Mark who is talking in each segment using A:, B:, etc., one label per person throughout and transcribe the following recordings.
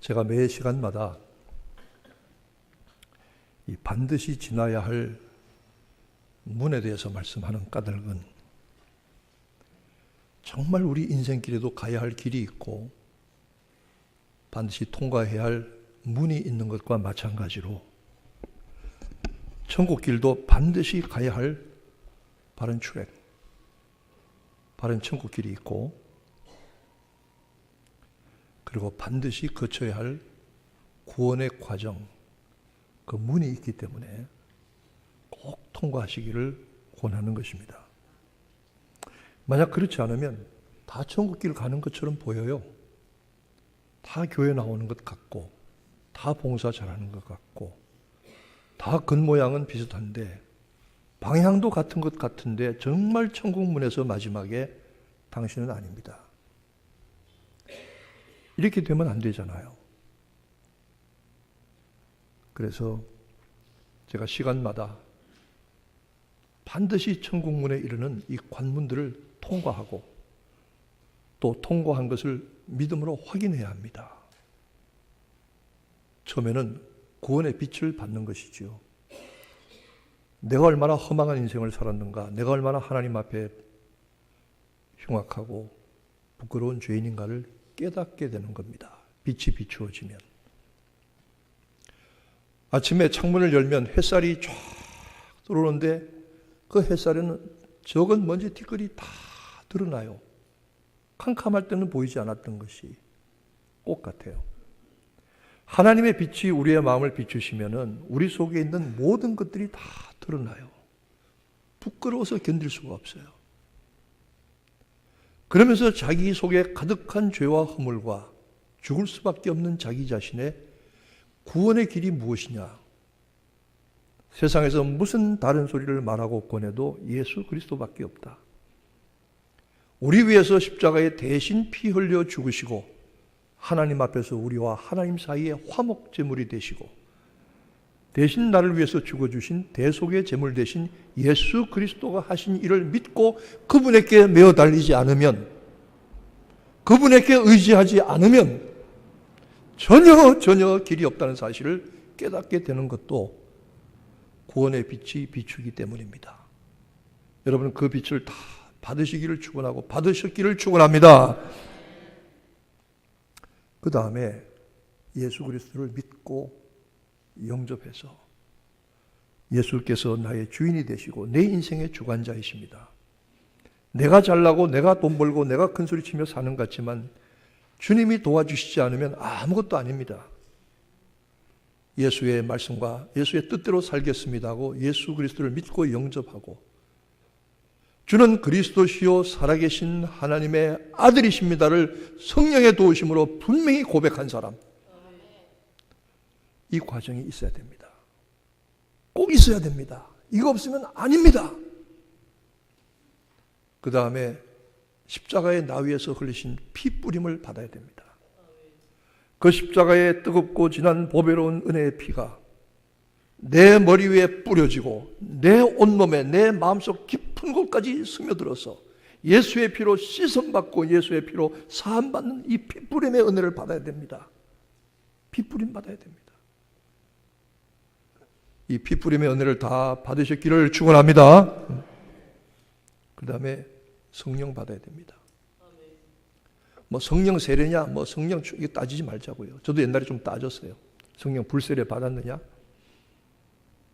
A: 제가 매 시간마다 이 반드시 지나야 할 문에 대해서 말씀하는 까닭은 정말 우리 인생길에도 가야 할 길이 있고 반드시 통과해야 할 문이 있는 것과 마찬가지로 천국길도 반드시 가야 할 바른 트랙, 바른 천국길이 있고 그리고 반드시 거쳐야 할 구원의 과정, 그 문이 있기 때문에 꼭 통과하시기를 권하는 것입니다. 만약 그렇지 않으면 다 천국길 가는 것처럼 보여요. 다 교회 나오는 것 같고 다 봉사 잘하는 것 같고 다 겉모양은 비슷한데 방향도 같은 것 같은데 정말 천국 문에서 마지막에 당신은 아닙니다. 이렇게 되면 안 되잖아요. 그래서 제가 시간마다 반드시 천국 문에 이르는 이 관문들을 통과하고 또 통과한 것을 믿음으로 확인해야 합니다. 처음에는 구원의 빛을 받는 것이지요. 내가 얼마나 허망한 인생을 살았는가, 내가 얼마나 하나님 앞에 흉악하고 부끄러운 죄인인가를 깨닫게 되는 겁니다. 빛이 비추어지면. 아침에 창문을 열면 햇살이 쫙 들어오는데 그 햇살에는 적은 먼지 티끌이 다 드러나요. 캄캄할 때는 보이지 않았던 것이 꽃 같아요. 하나님의 빛이 우리의 마음을 비추시면은 우리 속에 있는 모든 것들이 다 드러나요. 부끄러워서 견딜 수가 없어요. 그러면서 자기 속에 가득한 죄와 허물과 죽을 수밖에 없는 자기 자신의 구원의 길이 무엇이냐? 세상에서 무슨 다른 소리를 말하고 권해도 예수 그리스도밖에 없다. 우리 위해서 십자가에 대신 피 흘려 죽으시고 하나님 앞에서 우리와 하나님 사이에 화목제물이 되시고 대신 나를 위해서 죽어주신 대속의 제물 대신 예수 그리스도가 하신 일을 믿고 그분에게 매어 달리지 않으면, 그분에게 의지하지 않으면 전혀 길이 없다는 사실을 깨닫게 되는 것도 구원의 빛이 비추기 때문입니다. 여러분 그 빛을 다 받으시기를 축원하고 받으셨기를 축원합니다. 그 다음에 예수 그리스도를 믿고 영접해서 예수께서 나의 주인이 되시고 내 인생의 주관자이십니다. 내가 잘나고 내가 돈 벌고 내가 큰소리치며 사는 것 같지만 주님이 도와주시지 않으면 아무것도 아닙니다. 예수의 말씀과 예수의 뜻대로 살겠습니다 하고 예수 그리스도를 믿고 영접하고 주는 그리스도시요 살아계신 하나님의 아들이십니다를 성령의 도우심으로 분명히 고백한 사람, 이 과정이 있어야 됩니다. 꼭 있어야 됩니다. 이거 없으면 아닙니다. 그 다음에 십자가의 나위에서 흘리신 피 뿌림을 받아야 됩니다. 그 십자가의 뜨겁고 진한 보배로운 은혜의 피가 내 머리 위에 뿌려지고 내 온몸에 내 마음속 깊은 곳까지 스며들어서 예수의 피로 씻음받고 예수의 피로 사함받는 이 피뿌림의 은혜를 받아야 됩니다. 피뿌림 받아야 됩니다. 이 피뿌림의 은혜를 다 받으셨기를 축원합니다. 그 다음에 성령 받아야 됩니다. 뭐 성령 세례냐, 뭐 성령 이거 따지지 말자고요. 저도 옛날에 좀 따졌어요. 성령 불세례 받았느냐?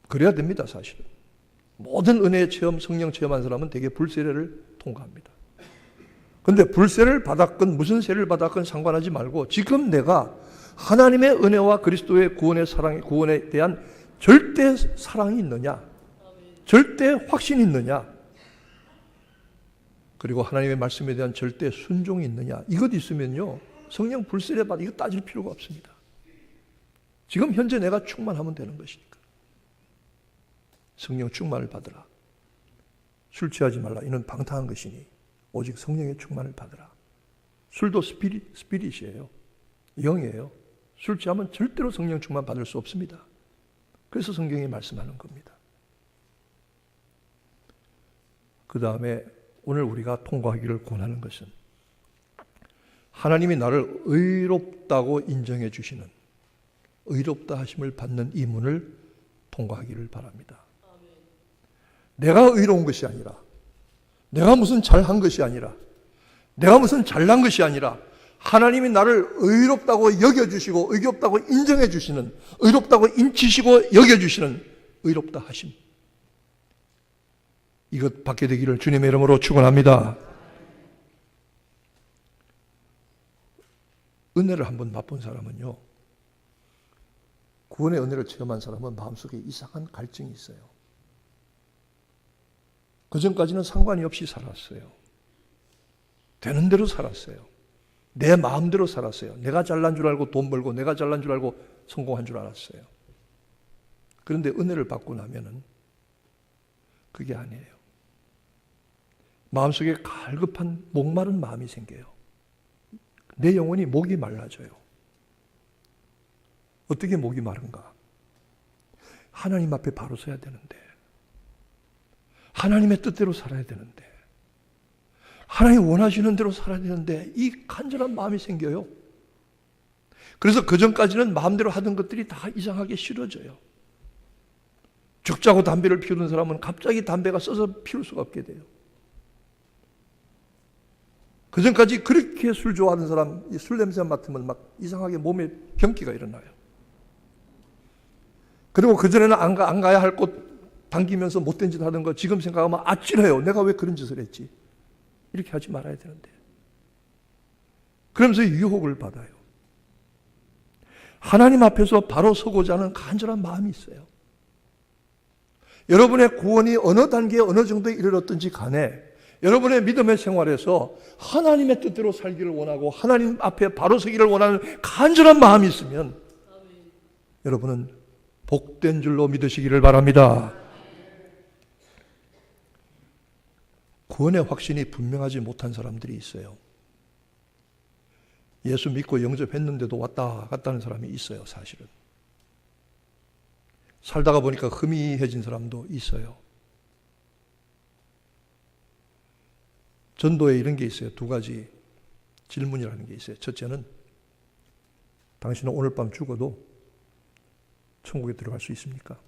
A: 그래야 됩니다, 사실은. 모든 은혜의 체험, 성령 체험한 사람은 대개 불세례를 통과합니다. 그런데 불세례를 받았건 무슨 세례를 받았건 상관하지 말고 지금 내가 하나님의 은혜와 그리스도의 구원의 사랑, 구원에 대한 절대 사랑이 있느냐? 절대 확신이 있느냐? 그리고 하나님의 말씀에 대한 절대 순종이 있느냐? 이것 있으면요, 성령 불세례 받아 이거 따질 필요가 없습니다. 지금 현재 내가 충만하면 되는 것이니까. 성령 충만을 받으라. 술 취하지 말라. 이는 방탕한 것이니 오직 성령의 충만을 받으라. 술도 스피릿이에요. 영이에요. 술 취하면 절대로 성령 충만 받을 수 없습니다. 그래서 성경이 말씀하는 겁니다. 그 다음에 오늘 우리가 통과하기를 권하는 것은 하나님이 나를 의롭다고 인정해 주시는, 의롭다 하심을 받는 이 문을 통과하기를 바랍니다. 내가 의로운 것이 아니라, 내가 무슨 잘한 것이 아니라, 내가 무슨 잘난 것이 아니라 하나님이 나를 의롭다고 여겨주시고 의롭다고 인정해 주시는, 의롭다고 인치시고 여겨주시는 의롭다 하심, 이것 받게 되기를 주님의 이름으로 축원합니다. 은혜를 한번 맛본 사람은요, 구원의 은혜를 체험한 사람은 마음속에 이상한 갈증이 있어요. 그전까지는 상관이 없이 살았어요. 되는 대로 살았어요. 내 마음대로 살았어요. 내가 잘난 줄 알고 돈 벌고, 내가 잘난 줄 알고 성공한 줄 알았어요. 그런데 은혜를 받고 나면은 그게 아니에요. 마음속에 갈급한 목마른 마음이 생겨요. 내 영혼이 목이 말라져요. 어떻게 목이 마른가? 하나님 앞에 바로 서야 되는데, 하나님의 뜻대로 살아야 되는데, 하나님 원하시는 대로 살아야 되는데 이 간절한 마음이 생겨요. 그래서 그전까지는 마음대로 하던 것들이 다 이상하게 싫어져요. 죽자고 담배를 피우던 사람은 갑자기 담배가 써서 피울 수가 없게 돼요. 그전까지 그렇게 술 좋아하는 사람, 술 냄새 맡으면 막 이상하게 몸에 병기가 일어나요. 그리고 그전에는 안 가야 할 곳 당기면서 못된 짓 하던 거 지금 생각하면 아찔해요. 내가 왜 그런 짓을 했지? 이렇게 하지 말아야 되는데. 그러면서 유혹을 받아요. 하나님 앞에서 바로 서고자 하는 간절한 마음이 있어요. 여러분의 구원이 어느 단계에 어느 정도에 이르렀든지 간에 여러분의 믿음의 생활에서 하나님의 뜻대로 살기를 원하고 하나님 앞에 바로 서기를 원하는 간절한 마음이 있으면 여러분은 복된 줄로 믿으시기를 바랍니다. 구원의 확신이 분명하지 못한 사람들이 있어요. 예수 믿고 영접했는데도 왔다 갔다 하는 사람이 있어요. 사실은 살다가 보니까 흐미해진 사람도 있어요. 전도에 이런 게 있어요. 두 가지 질문이라는 게 있어요. 첫째는 당신은 오늘 밤 죽어도 천국에 들어갈 수 있습니까?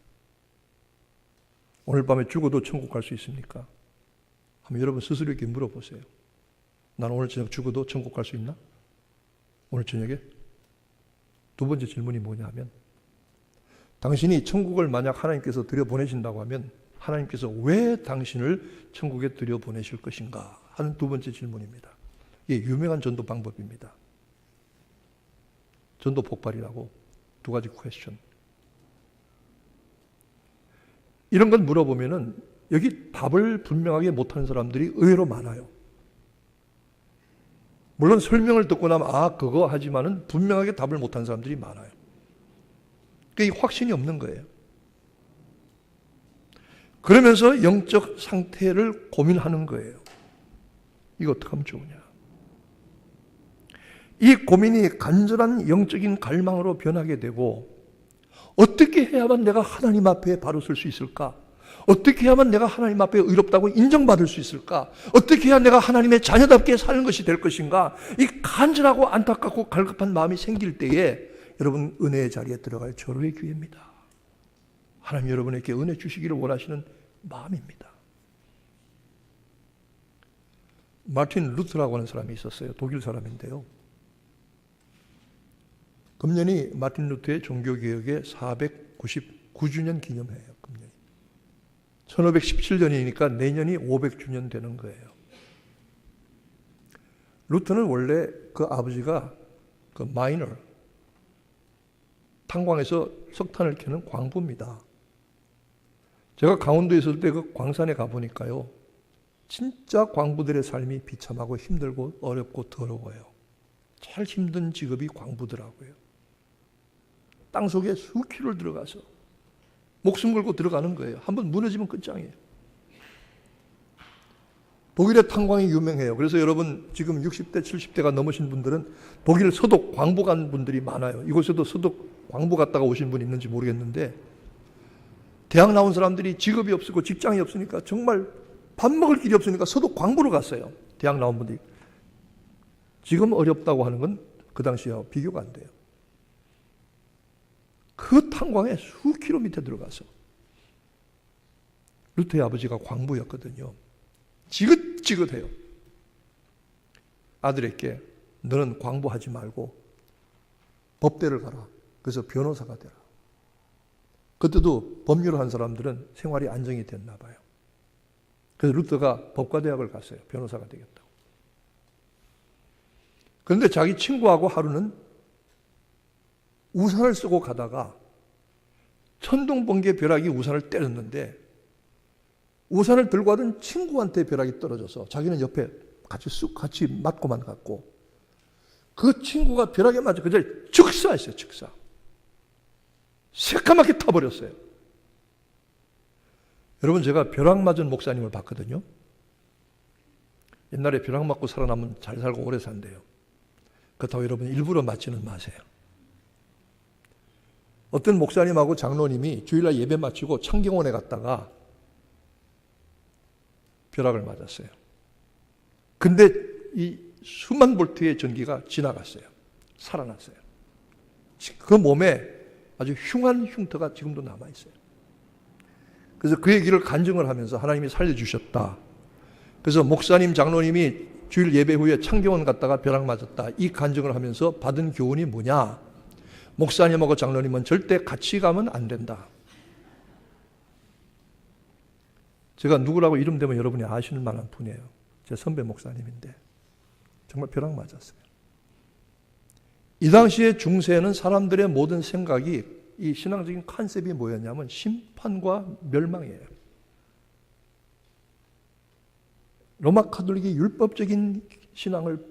A: 오늘 밤에 죽어도 천국 갈 수 있습니까? 한번 여러분 스스로에게 물어보세요. 나는 오늘 저녁 죽어도 천국 갈 수 있나? 오늘 저녁에? 두 번째 질문이 뭐냐 하면 당신이 천국을 만약 하나님께서 들여보내신다고 하면 하나님께서 왜 당신을 천국에 들여보내실 것인가 하는 두 번째 질문입니다. 이게 유명한 전도 방법입니다. 전도 폭발이라고 두 가지 퀘스천. 이런 건 물어보면은 여기 답을 분명하게 못하는 사람들이 의외로 많아요. 물론 설명을 듣고 나면 그거 하지만은 분명하게 답을 못하는 사람들이 많아요. 그러니까 확신이 없는 거예요. 그러면서 영적 상태를 고민하는 거예요. 이거 어떻게 하면 좋으냐. 이 고민이 간절한 영적인 갈망으로 변하게 되고 어떻게 해야만 내가 하나님 앞에 바로 설 수 있을까? 어떻게 해야만 내가 하나님 앞에 의롭다고 인정받을 수 있을까? 어떻게 해야 내가 하나님의 자녀답게 사는 것이 될 것인가? 이 간절하고 안타깝고 갈급한 마음이 생길 때에 여러분 은혜의 자리에 들어갈 절호의 기회입니다. 하나님 여러분에게 은혜 주시기를 원하시는 마음입니다. 마틴 루터라고 하는 사람이 있었어요. 독일 사람인데요. 금년이 마틴 루터의 종교개혁의 499주년 기념해요. 금년이. 1517년이니까 내년이 500주년 되는 거예요. 루터는 원래 그 아버지가 그 마이너, 탄광에서 석탄을 캐는 광부입니다. 제가 강원도에 있을 때 그 광산에 가보니까요. 진짜 광부들의 삶이 비참하고 힘들고 어렵고 더러워요. 제일 힘든 직업이 광부더라고요. 땅속에 수킬로를 들어가서 목숨 걸고 들어가는 거예요. 한번 무너지면 끝장이에요. 독일의 탄광이 유명해요. 그래서 여러분 지금 60대, 70대가 넘으신 분들은 독일 서독 광부 간 분들이 많아요. 이곳에도 서독 광부 갔다가 오신 분이 있는지 모르겠는데 대학 나온 사람들이 직업이 없고 직장이 없으니까 정말 밥 먹을 길이 없으니까 서독 광부로 갔어요. 대학 나온 분들이. 지금 어렵다고 하는 건 그 당시와 비교가 안 돼요. 그 탄광에 수 킬로미터 들어가서 루터의 아버지가 광부였거든요. 지긋지긋해요. 아들에게 너는 광부하지 말고 법대를 가라. 그래서 변호사가 되라. 그때도 법률을 한 사람들은 생활이 안정이 됐나 봐요. 그래서 루터가 법과대학을 갔어요. 변호사가 되겠다고. 그런데 자기 친구하고 하루는 우산을 쓰고 가다가 천둥번개 벼락이 우산을 때렸는데 우산을 들고 가던 친구한테 벼락이 떨어져서 자기는 옆에 같이 맞고만 갔고 그 친구가 벼락에 맞아 그 자리에 즉사했어요. 즉사. 새까맣게 타버렸어요. 여러분 제가 벼락 맞은 목사님을 봤거든요. 옛날에 벼락 맞고 살아남으면 잘 살고 오래 산대요. 그렇다고 여러분 일부러 맞지는 마세요. 어떤 목사님하고 장로님이 주일날 예배 마치고 창경원에 갔다가 벼락을 맞았어요. 근데 이 수만 볼트의 전기가 지나갔어요. 살아났어요. 그 몸에 아주 흉한 흉터가 지금도 남아있어요. 그래서 그 얘기를 간증을 하면서 하나님이 살려주셨다. 그래서 목사님, 장로님이 주일 예배 후에 창경원 갔다가 벼락 맞았다. 이 간증을 하면서 받은 교훈이 뭐냐? 목사님하고 장로님은 절대 같이 가면 안 된다. 제가 누구라고 이름 대면 여러분이 아시는 만한 분이에요. 제 선배 목사님인데 정말 벼락 맞았어요. 이 당시에 중세에는 사람들의 모든 생각이 이 신앙적인 컨셉이 뭐였냐면 심판과 멸망이에요. 로마 카톨릭이 율법적인 신앙을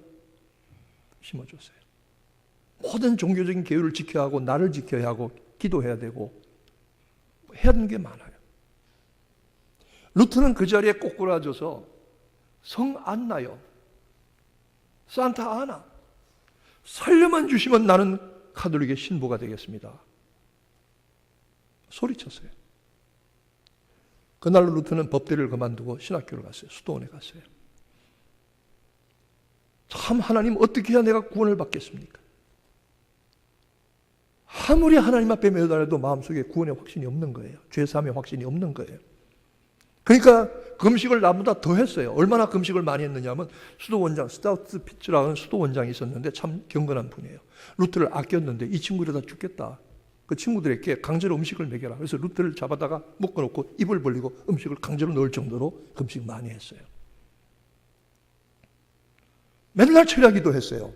A: 심어줬어요. 모든 종교적인 계율을 지켜야 하고 나를 지켜야 하고 기도해야 되고 해야 하는 게 많아요. 루터는 그 자리에 꼬꾸라져서 성 안나요, 산타 아나 살려만 주시면 나는 카톨릭의 신부가 되겠습니다. 소리쳤어요. 그날로 루터는 법대를 그만두고 신학교를 갔어요. 수도원에 갔어요. 참 하나님 어떻게 해야 내가 구원을 받겠습니까? 아무리 하나님 앞에 매달려도 마음속에 구원의 확신이 없는 거예요. 죄사함의 확신이 없는 거예요. 그러니까 금식을 나보다 더 했어요. 얼마나 금식을 많이 했느냐면 수도원장 스타우트 피츠라는 수도원장이 있었는데 참 경건한 분이에요. 루터를 아꼈는데 이 친구 이러다 죽겠다. 그 친구들에게 강제로 음식을 먹여라. 그래서 루터를 잡아다가 묶어놓고 입을 벌리고 음식을 강제로 넣을 정도로 금식 많이 했어요. 맨날 철야기도 했어요.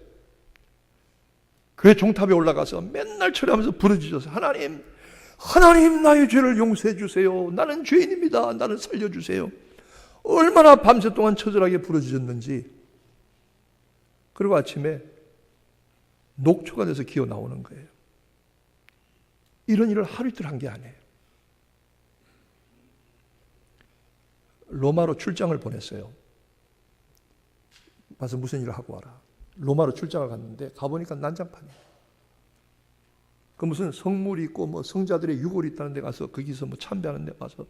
A: 교회 종탑에 올라가서 맨날 철야하면서 부르짖어서 하나님 나의 죄를 용서해 주세요. 나는 죄인입니다. 나는 살려주세요. 얼마나 밤새 동안 처절하게 부르짖었는지. 그리고 아침에 녹초가 돼서 기어 나오는 거예요. 이런 일을 하루 이틀 한 게 아니에요. 로마로 출장을 보냈어요. 가서 무슨 일을 하고 와라. 로마로 출장을 갔는데 가보니까 난장판이에요. 그 무슨 성물이 있고 뭐 성자들의 유골이 있다는 데 가서 거기서 뭐 참배하는 데 가서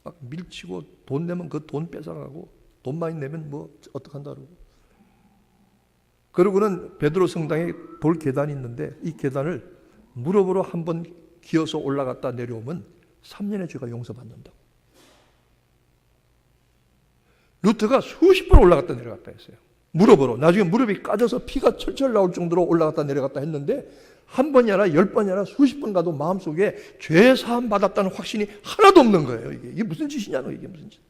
A: 막 밀치고 돈 내면 그 돈 뺏어가고 돈 많이 내면 뭐 어떡한다 그러고. 그러고는 베드로 성당에 돌 계단이 있는데 이 계단을 무릎으로 한번 기어서 올라갔다 내려오면 3년의 죄가 용서받는다고. 루터가 수십 번 올라갔다 내려갔다 했어요. 무릎으로. 나중에 무릎이 까져서 피가 철철 나올 정도로 올라갔다 내려갔다 했는데 한 번이 아니라 10번이 아니라 수십 번 가도 마음속에 죄 사함 받았다는 확신이 하나도 없는 거예요. 이게 무슨 짓이냐고. 이게 무슨 짓.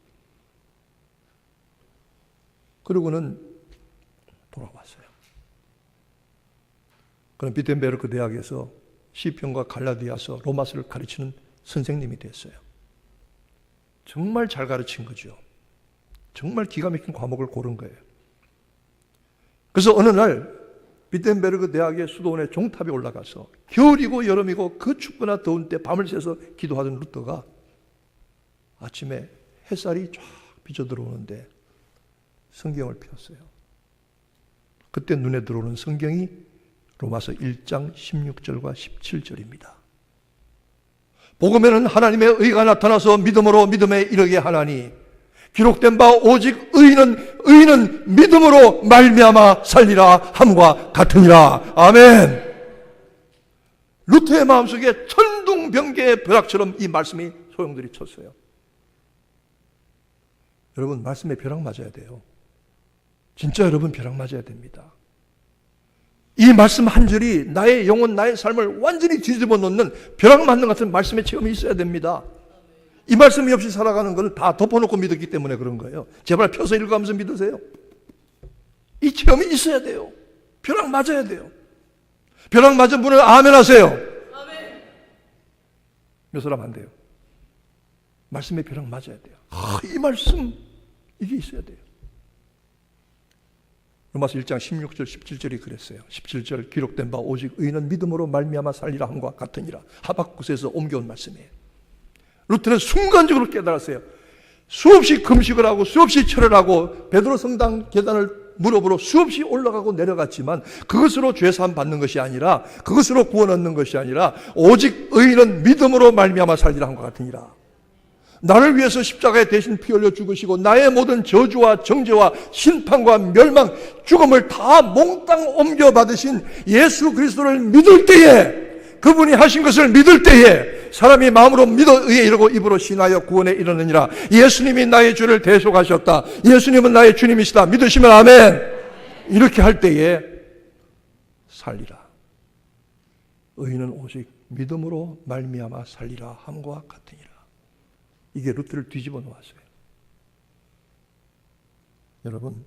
A: 그러고는 돌아왔어요. 그럼 비텐베르크 대학에서 시편과 갈라디아서, 로마서를 가르치는 선생님이 됐어요. 정말 잘 가르친 거죠. 정말 기가 막힌 과목을 고른 거예요. 그래서 어느 날 비텐베르크 대학의 수도원의 종탑에 올라가서 겨울이고 여름이고 그 춥거나 더운 때 밤을 새서 기도하던 루터가 아침에 햇살이 쫙 비쳐 들어오는데 성경을 폈어요. 그때 눈에 들어오는 성경이 로마서 1장 16절과 17절입니다. 복음에는 하나님의 의가 나타나서 믿음으로 믿음에 이르게 하나니 기록된 바 오직 의인은 믿음으로 말미암아 살리라 함과 같으니라. 아멘. 루터의 마음속에 천둥번개의 벼락처럼 이 말씀이 소용돌이 쳤어요. 여러분, 말씀에 벼락 맞아야 돼요. 진짜 여러분 벼락 맞아야 됩니다. 이 말씀 한 절이 나의 영혼, 나의 삶을 완전히 뒤집어 놓는 벼락 맞는 같은 말씀의 체험이 있어야 됩니다. 이 말씀이 없이 살아가는 걸 다 덮어놓고 믿었기 때문에 그런 거예요. 제발 펴서 읽어가면서 믿으세요. 이 체험이 있어야 돼요. 벼락 맞아야 돼요. 벼락 맞은 분은 아멘 하세요. 아멘. 몇 사람 안 돼요. 말씀에 벼락 맞아야 돼요. 이 말씀, 이게 있어야 돼요. 로마서 1장 16절 17절이 그랬어요. 17절 기록된 바 오직 의인은 믿음으로 말미암아 살리라 함과 같으니라. 하박국에서 옮겨온 말씀이에요. 루터는 순간적으로 깨달았어요. 수없이 금식을 하고 수없이 철을 하고 베드로 성당 계단을 무릎으로 수없이 올라가고 내려갔지만 그것으로 죄사함 받는 것이 아니라, 그것으로 구원 얻는 것이 아니라 오직 의인은 믿음으로 말미암아 살리라 함과 같으니라. 나를 위해서 십자가에 대신 피 흘려 죽으시고 나의 모든 저주와 정죄와 심판과 멸망, 죽음을 다 몽땅 옮겨 받으신 예수 그리스도를 믿을 때에, 그분이 하신 것을 믿을 때에 사람이 마음으로 믿어 의에 이르고 입으로 신하여 구원에 이르느니라. 예수님이 나의 죄를 대속하셨다. 예수님은 나의 주님이시다. 믿으시면 아멘. 이렇게 할 때에 살리라. 의인은 오직 믿음으로 말미암아 살리라 함과 같으니라. 이게 루터를 뒤집어 놓았어요. 여러분,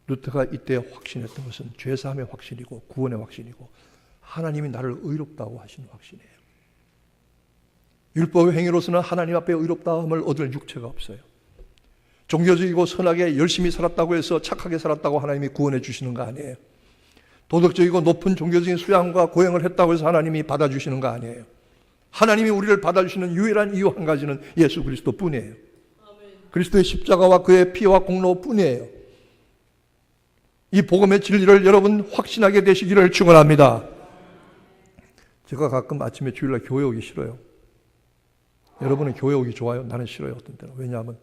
A: 루터가 이때 확신했던 것은 죄사함의 확신이고 구원의 확신이고 하나님이 나를 의롭다고 하시는 확신이에요. 율법의 행위로서는 하나님 앞에 의롭다함을 얻을 육체가 없어요. 종교적이고 선하게 열심히 살았다고 해서 착하게 살았다고 하나님이 구원해 주시는 거 아니에요. 도덕적이고 높은 종교적인 수양과 고행을 했다고 해서 하나님이 받아주시는 거 아니에요. 하나님이 우리를 받아주시는 유일한 이유 한 가지는 예수 그리스도 뿐이에요. 그리스도의 십자가와 그의 피와 공로 뿐이에요. 이 복음의 진리를 여러분 확신하게 되시기를 축원합니다. 제가 가끔 아침에 주일날 교회 오기 싫어요. 여러분은 교회 오기 좋아요? 나는 싫어요. 어떤 때는. 왜냐하면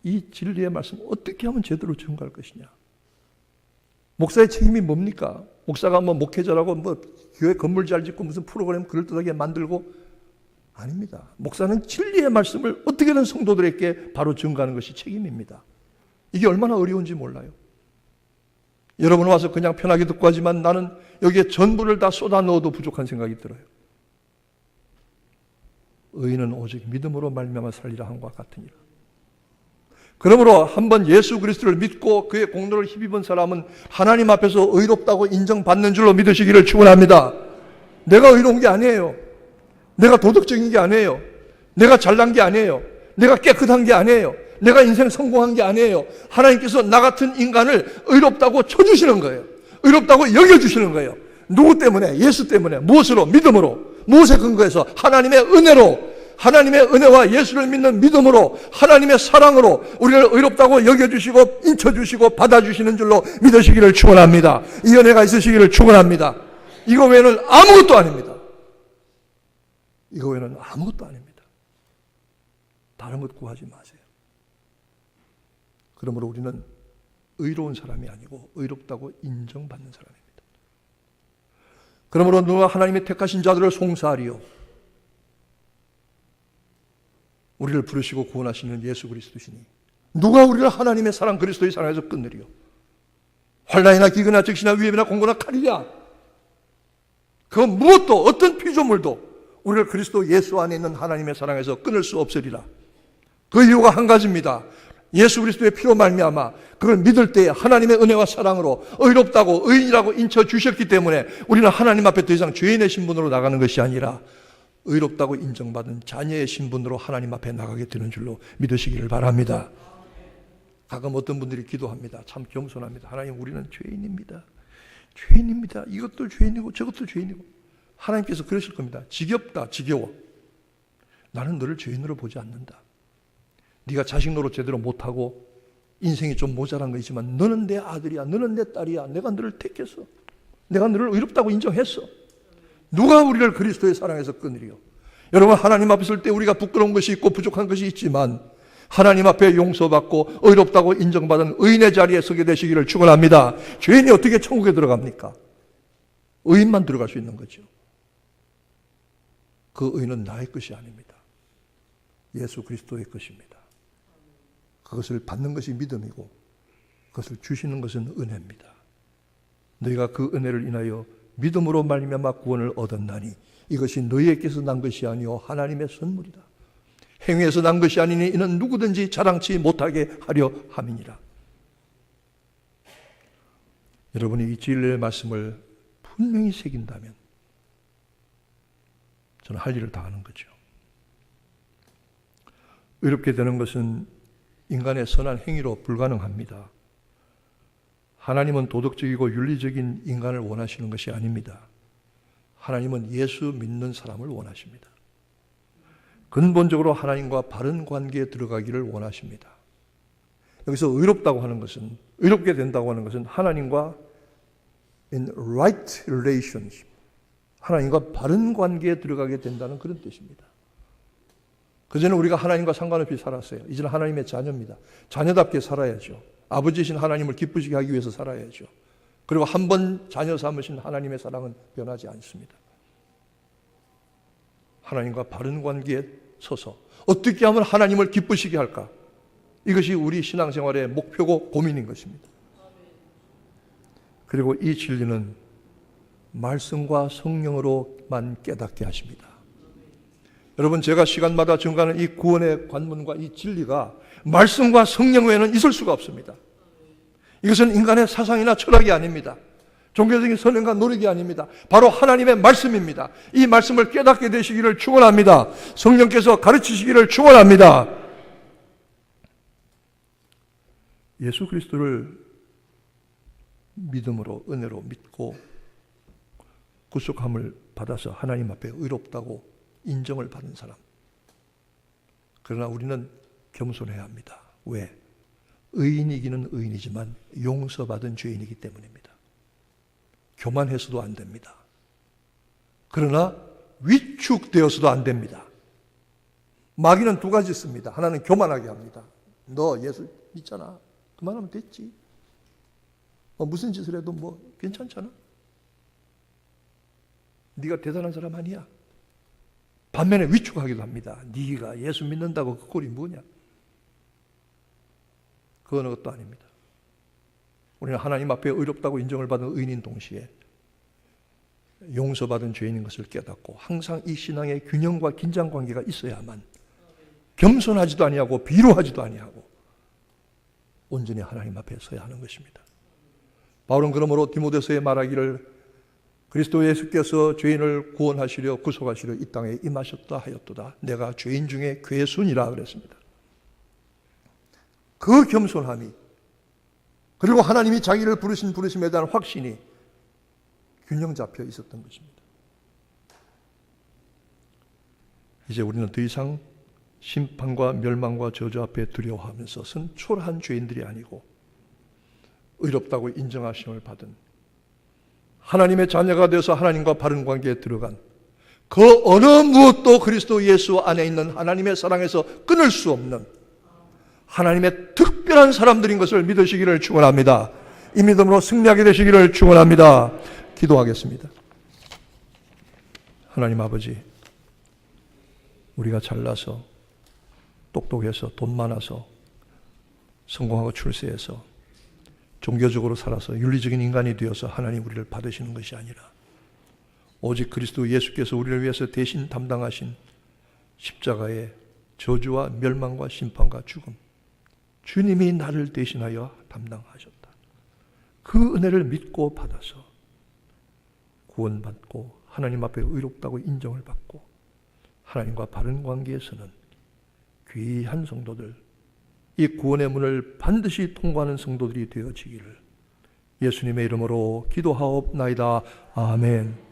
A: 이 진리의 말씀 어떻게 하면 제대로 증거할 것이냐. 목사의 책임이 뭡니까? 목사가 목회자라고 교회 건물 잘 짓고 무슨 프로그램 그럴듯하게 만들고, 아닙니다. 목사는 진리의 말씀을 어떻게든 성도들에게 바로 증거하는 것이 책임입니다. 이게 얼마나 어려운지 몰라요. 여러분 와서 그냥 편하게 듣고 하지만 나는 여기에 전부를 다 쏟아 넣어도 부족한 생각이 들어요. 의인은 오직 믿음으로 말미암아 살리라 함과 같으니라. 그러므로 한번 예수 그리스도를 믿고 그의 공로를 힘입은 사람은 하나님 앞에서 의롭다고 인정받는 줄로 믿으시기를 축원합니다. 내가 의로운 게 아니에요. 내가 도덕적인 게 아니에요. 내가 잘난 게 아니에요. 내가 깨끗한 게 아니에요. 내가 인생 성공한 게 아니에요. 하나님께서 나 같은 인간을 의롭다고 쳐주시는 거예요. 의롭다고 여겨주시는 거예요. 누구 때문에? 예수 때문에. 무엇으로? 믿음으로. 무엇에 근거해서? 하나님의 은혜로. 하나님의 은혜와 예수를 믿는 믿음으로, 하나님의 사랑으로 우리를 의롭다고 여겨주시고 인쳐주시고 받아주시는 줄로 믿으시기를 축원합니다. 이 은혜가 있으시기를 축원합니다. 이거 외에는 아무것도 아닙니다. 이거 외에는 아무것도 아닙니다. 다른 것 구하지 마세요. 그러므로 우리는 의로운 사람이 아니고 의롭다고 인정받는 사람입니다. 그러므로 누가 하나님의 택하신 자들을 송사하리요, 우리를 부르시고 구원하시는 예수 그리스도시니 누가 우리를 하나님의 사랑 그리스도의 사랑에서 끊으리요. 환난이나 기근이나 적시나 위협이나 공고나 칼이랴. 그 무엇도 어떤 피조물도 우리를 그리스도 예수 안에 있는 하나님의 사랑에서 끊을 수 없으리라. 그 이유가 한 가지입니다. 예수 그리스도의 피로 말미암아 그걸 믿을 때에 하나님의 은혜와 사랑으로 의롭다고 의인이라고 인쳐 주셨기 때문에 우리는 하나님 앞에 더 이상 죄인의 신분으로 나가는 것이 아니라 의롭다고 인정받은 자녀의 신분으로 하나님 앞에 나가게 되는 줄로 믿으시기를 바랍니다. 가끔 어떤 분들이 기도합니다. 참 겸손합니다. 하나님, 우리는 죄인입니다. 죄인입니다. 이것도 죄인이고 저것도 죄인이고. 하나님께서 그러실 겁니다. 지겹다, 지겨워. 나는 너를 죄인으로 보지 않는다. 네가 자식 노릇 제대로 못하고 인생이 좀 모자란 거 있지만 너는 내 아들이야, 너는 내 딸이야. 내가 너를 택했어. 내가 너를 의롭다고 인정했어. 누가 우리를 그리스도의 사랑에서 끊으리요. 여러분, 하나님 앞에 설 때 우리가 부끄러운 것이 있고 부족한 것이 있지만 하나님 앞에 용서받고 의롭다고 인정받은 의인의 자리에 서게 되시기를 축원합니다. 죄인이 어떻게 천국에 들어갑니까? 의인만 들어갈 수 있는 거죠. 그 의는 나의 것이 아닙니다. 예수 그리스도의 것입니다. 그것을 받는 것이 믿음이고 그것을 주시는 것은 은혜입니다. 너희가 그 은혜를 인하여 믿음으로 말미암아 구원을 얻었나니 이것이 너희에게서 난 것이 아니요 하나님의 선물이다. 행위에서 난 것이 아니니 이는 누구든지 자랑치 못하게 하려 함이니라. 여러분이 이 진리의 말씀을 분명히 새긴다면 저는 할 일을 다 하는 거죠. 의롭게 되는 것은 인간의 선한 행위로 불가능합니다. 하나님은 도덕적이고 윤리적인 인간을 원하시는 것이 아닙니다. 하나님은 예수 믿는 사람을 원하십니다. 근본적으로 하나님과 바른 관계에 들어가기를 원하십니다. 여기서 의롭다고 하는 것은, 의롭게 된다고 하는 것은 하나님과 in right relationship, 하나님과 바른 관계에 들어가게 된다는 그런 뜻입니다. 그전에 우리가 하나님과 상관없이 살았어요. 이제는 하나님의 자녀입니다. 자녀답게 살아야죠. 아버지신 하나님을 기쁘시게 하기 위해서 살아야죠. 그리고 한 번 자녀 삼으신 하나님의 사랑은 변하지 않습니다. 하나님과 바른 관계에 서서 어떻게 하면 하나님을 기쁘시게 할까? 이것이 우리 신앙생활의 목표고 고민인 것입니다. 그리고 이 진리는 말씀과 성령으로만 깨닫게 하십니다. 여러분, 제가 시간마다 증거하는 이 구원의 관문과 이 진리가 말씀과 성령 외에는 있을 수가 없습니다. 이것은 인간의 사상이나 철학이 아닙니다. 종교적인 선행과 노력이 아닙니다. 바로 하나님의 말씀입니다. 이 말씀을 깨닫게 되시기를 축원합니다. 성령께서 가르치시기를 축원합니다. 예수 그리스도를 믿음으로, 은혜로 믿고 구속함을 받아서 하나님 앞에 의롭다고 인정을 받은 사람. 그러나 우리는 겸손해야 합니다. 왜? 의인이기는 의인이지만 용서받은 죄인이기 때문입니다. 교만해서도 안 됩니다. 그러나 위축되어서도 안 됩니다. 마귀는 두 가지 씁니다. 하나는 교만하게 합니다. 너 예수 믿잖아. 그만하면 됐지. 무슨 짓을 해도 괜찮잖아. 네가 대단한 사람 아니야. 반면에 위축하기도 합니다. 네가 예수 믿는다고 그 꼴이 뭐냐. 그 어느 것도 아닙니다. 우리는 하나님 앞에 의롭다고 인정을 받은 의인인 동시에 용서받은 죄인인 것을 깨닫고 항상 이 신앙의 균형과 긴장관계가 있어야만 겸손하지도 아니하고 비루하지도 아니하고 온전히 하나님 앞에 서야 하는 것입니다. 바울은 그러므로 디모데서에 말하기를 그리스도 예수께서 죄인을 구원하시려 구속하시려 이 땅에 임하셨다 하였도다. 내가 죄인 중에 괴순이라 그랬습니다. 그 겸손함이 그리고 하나님이 자기를 부르신 부르심에 대한 확신이 균형 잡혀 있었던 것입니다. 이제 우리는 더 이상 심판과 멸망과 저주 앞에 두려워하면서 초라한 죄인들이 아니고 의롭다고 인정하심을 받은 하나님의 자녀가 되어서 하나님과 바른 관계에 들어간 그 어느 무엇도 그리스도 예수 안에 있는 하나님의 사랑에서 끊을 수 없는 하나님의 특별한 사람들인 것을 믿으시기를 축원합니다. 이 믿음으로 승리하게 되시기를 축원합니다. 기도하겠습니다. 하나님 아버지, 우리가 잘나서 똑똑해서 돈 많아서 성공하고 출세해서 종교적으로 살아서 윤리적인 인간이 되어서 하나님 우리를 받으시는 것이 아니라 오직 그리스도 예수께서 우리를 위해서 대신 담당하신 십자가의 저주와 멸망과 심판과 죽음, 주님이 나를 대신하여 담당하셨다. 그 은혜를 믿고 받아서 구원받고 하나님 앞에 의롭다고 인정을 받고 하나님과 바른 관계에서는 귀한 성도들, 이 구원의 문을 반드시 통과하는 성도들이 되어지기를 예수님의 이름으로 기도하옵나이다. 아멘.